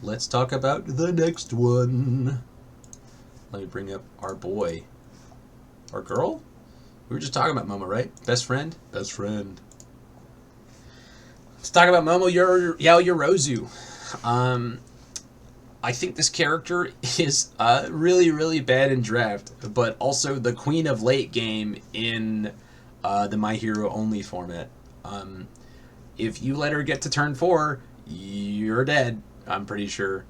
let's talk about the next one. Let me bring up our boy. Our girl? We were just talking about Momo, right? Best friend? Best friend. Let's talk about Momo Yaoyorozu. I think this character is really, really bad in draft, but also the queen of late game in the My Hero Only format. If you let her get to turn 4, you're dead, I'm pretty sure.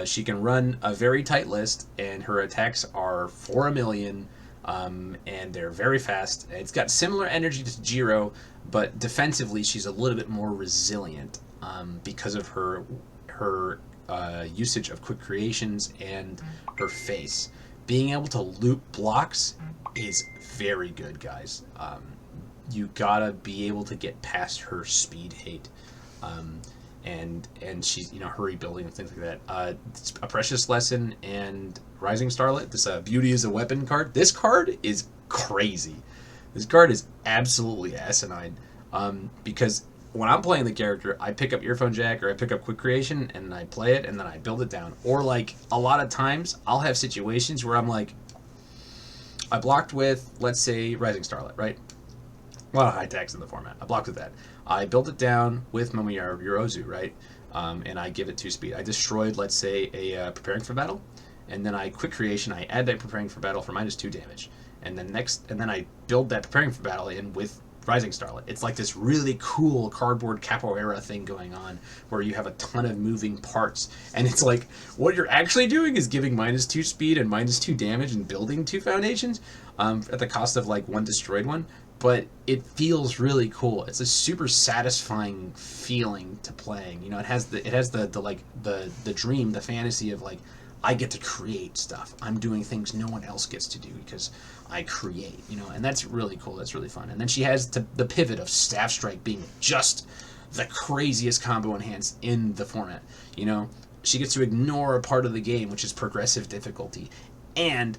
She can run a very tight list, and her attacks are for a million, and they're very fast. It's got similar energy to Jiro, but defensively she's a little bit more resilient because of her usage of quick creations and her face. Being able to loop blocks is very good, guys. You gotta be able to get past her speed hate. And she's, her rebuilding and things like that. It's a precious lesson and Rising Starlet. This Beauty is a Weapon card. This card is crazy. This card is absolutely asinine. Because when I'm playing the character, I pick up Earphone Jack or I pick up Quick Creation and I play it and then I build it down. Or like a lot of times, I'll have situations where I'm like, I blocked with, let's say, Rising Starlet, right? A lot of high tax in the format. I blocked with that. I built it down with Momo Yaoyorozu, right? And I give it 2 speed. I destroyed, let's say, a Preparing for Battle, and then I Quick Creation. I add that Preparing for Battle for -2 damage, and then I build that Preparing for Battle in with Rising Starlet. It's like this really cool cardboard capoeira thing going on where you have a ton of moving parts, and it's like what you're actually doing is giving -2 speed and -2 damage and building 2 foundations at the cost of like 1 destroyed one. But it feels really cool. It's a super satisfying feeling to playing. It has the dream, the fantasy of like I get to create stuff. I'm doing things no one else gets to do because I create, and that's really cool. That's really fun. And then she has the pivot of Staff Strike being just the craziest combo enhanced in the format. She gets to ignore a part of the game, which is progressive difficulty. And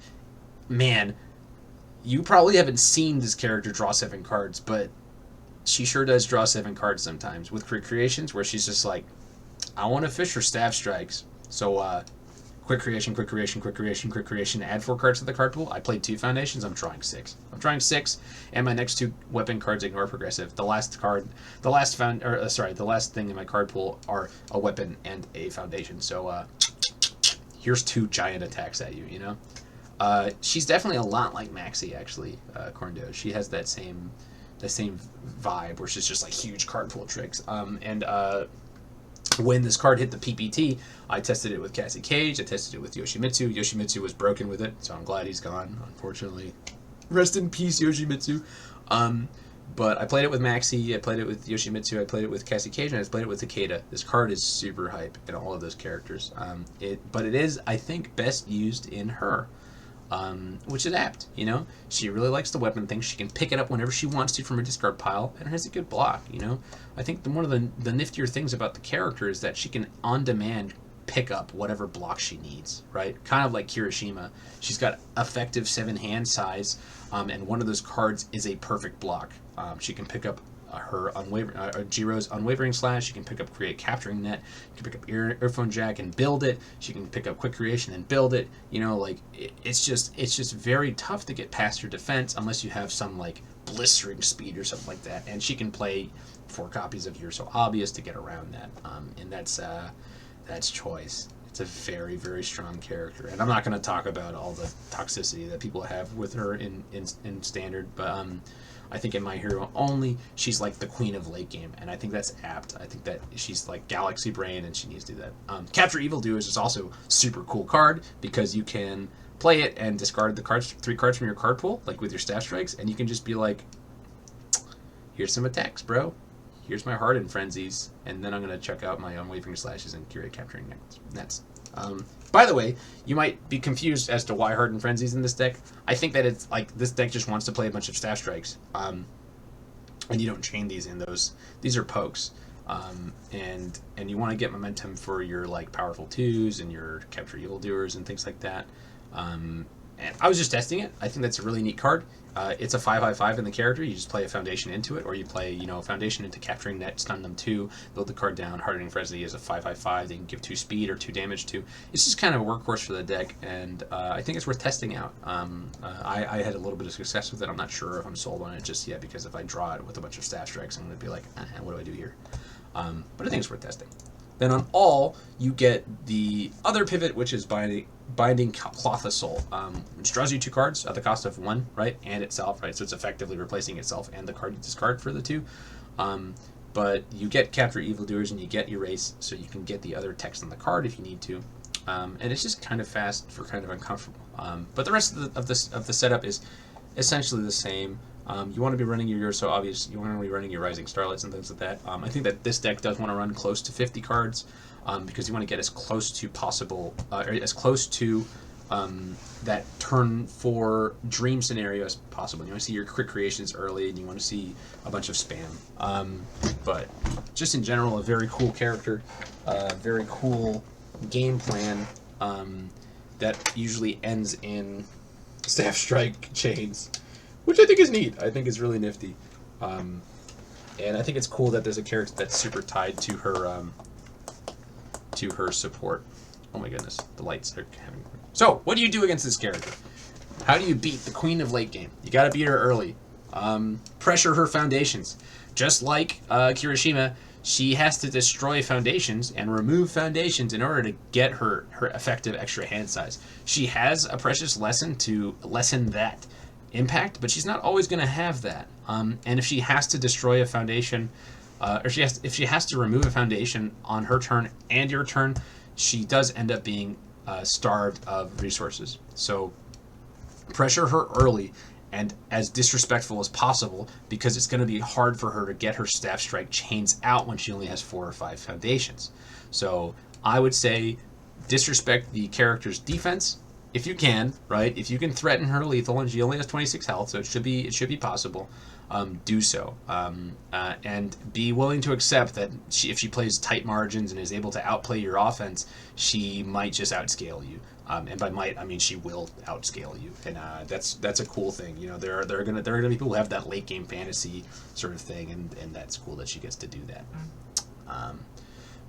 man, you probably haven't seen this character draw 7 cards, but she sure does draw 7 cards sometimes with Quick Creations where she's just like, I want to fish for Staff Strikes. So, Quick Creation, Quick Creation, Quick Creation, Quick Creation, add 4 cards to the card pool. I played 2 foundations, I'm drawing 6. And my next 2 weapon cards ignore progressive. The last thing in my card pool are a weapon and a foundation. So, here's 2 giant attacks at you, she's definitely a lot like Maxie, actually, Corndo. She has that same vibe where she's just like huge card pool tricks. When this card hit the PPT, I tested it with Cassie Cage. I tested it with Yoshimitsu. Yoshimitsu was broken with it, so I'm glad he's gone, unfortunately. Rest in peace, Yoshimitsu. But I played it with Maxie, I played it with Yoshimitsu, I played it with Cassie Cage, and I played it with Takeda. This card is super hype in all of those characters. But it is, I think, best used in her. Which is apt, She really likes the weapon thing. She can pick it up whenever she wants to from her discard pile, and it has a good block, I think one of the niftier things about the character is that she can, on demand, pick up whatever block she needs, right? Kind of like Kirishima. She's got effective 7 hand size, and one of those cards is a perfect block. She can pick up her Jiro's Unwavering Slash. She can pick up Create Capturing Net. She can pick up Earphone Jack and build it. She can pick up Quick Creation and build it. It's just very tough to get past her defense unless you have some like blistering speed or something like that. And she can play 4 copies of You're So Obvious to get around that. And that's choice. It's a very, very strong character. And I'm not going to talk about all the toxicity that people have with her in Standard, but I think in My Hero Only, she's like the queen of late game, and I think that's apt. I think that she's like Galaxy Brain, and she needs to do that. Capture Evildoers is also super cool card because you can play it and discard the 3 cards from your card pool, like with your Staff Strikes, and you can just be like, here's some attacks, bro. Here's my Hardened Frenzies, and then I'm going to check out my Unwavering Slashes and Curate Capturing Nets. By the way, you might be confused as to why Hardened Frenzies in this deck. I think that it's like this deck just wants to play a bunch of Staff Strikes, and you don't chain these in those. These are pokes, and you want to get momentum for your like powerful 2s and your Capture Evildoers and things like that. and I was just testing it. I think that's a really neat card. It's a 5/5 in the character. You just play a foundation into it, or you play, a foundation into capturing net, stun them 2, build the card down. Hardening Frenzy is a 5/5. They can give 2 speed or 2 damage to. It's just kind of a workhorse for the deck, and I think it's worth testing out. I had a little bit of success with it. I'm not sure if I'm sold on it just yet, because if I draw it with a bunch of staff strikes, I'm going to be like, what do I do here? But I think it's worth testing. Then on all, you get the other pivot, which is Binding Cloth of Soul, which draws you 2 cards at the cost of 1, right, and itself, right, so it's effectively replacing itself and the card you discard for the 2. But you get Capture Evildoers and you get Erase, so you can get the other text on the card if you need to. And it's just kind of fast for kind of uncomfortable. But the rest of the setup is essentially the same. You want to be running your so obvious. You want to be running your Rising Starlights and things like that. I think that this deck does want to run close to 50 cards, because you want to get as close to possible, or as close to that turn 4 dream scenario as possible. You want to see your quick creations early, and you want to see a bunch of spam. But just in general, a very cool character, very cool game plan that usually ends in staff strike chains, which I think is neat. I think is really nifty. And I think it's cool that there's a character that's super tied to her support. Oh my goodness, the lights are having... So, what do you do against this character? How do you beat the queen of late game? You gotta beat her early. Pressure her foundations. Just like Kirishima, she has to destroy foundations and remove foundations in order to get her effective extra hand size. She has a precious lesson to lessen that impact, but she's not always going to have that. And if she has to destroy a foundation, or if she has to remove a foundation on her turn and your turn, she does end up being starved of resources. So pressure her early and as disrespectful as possible, because it's going to be hard for her to get her staff strike chains out when she only has 4 or 5 foundations. So I would say disrespect the character's defense if you can, right? If you can threaten her lethal, and she only has 26 health, so it should be possible. Do so, and be willing to accept that if she plays tight margins and is able to outplay your offense, she might just outscale you. And by might, I mean she will outscale you, and that's a cool thing. There are gonna be people who have that late game fantasy sort of thing, and that's cool that she gets to do that.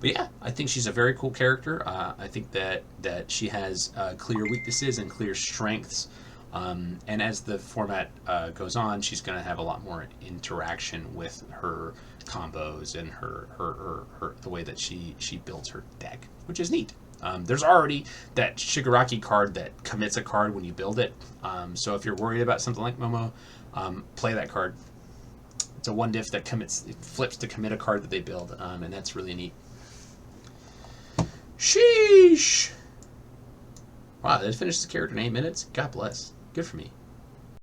But yeah, I think she's a very cool character. I think that she has clear weaknesses and clear strengths. And as the format goes on, she's going to have a lot more interaction with her combos and her the way that she builds her deck, which is neat. There's already that Shigaraki card that commits a card when you build it. So if you're worried about something like Momo, play that card. It's a 1-diff that it flips to commit a card that they build, and that's really neat. Sheesh! Wow, they finished the character in 8 minutes? God bless. Good for me.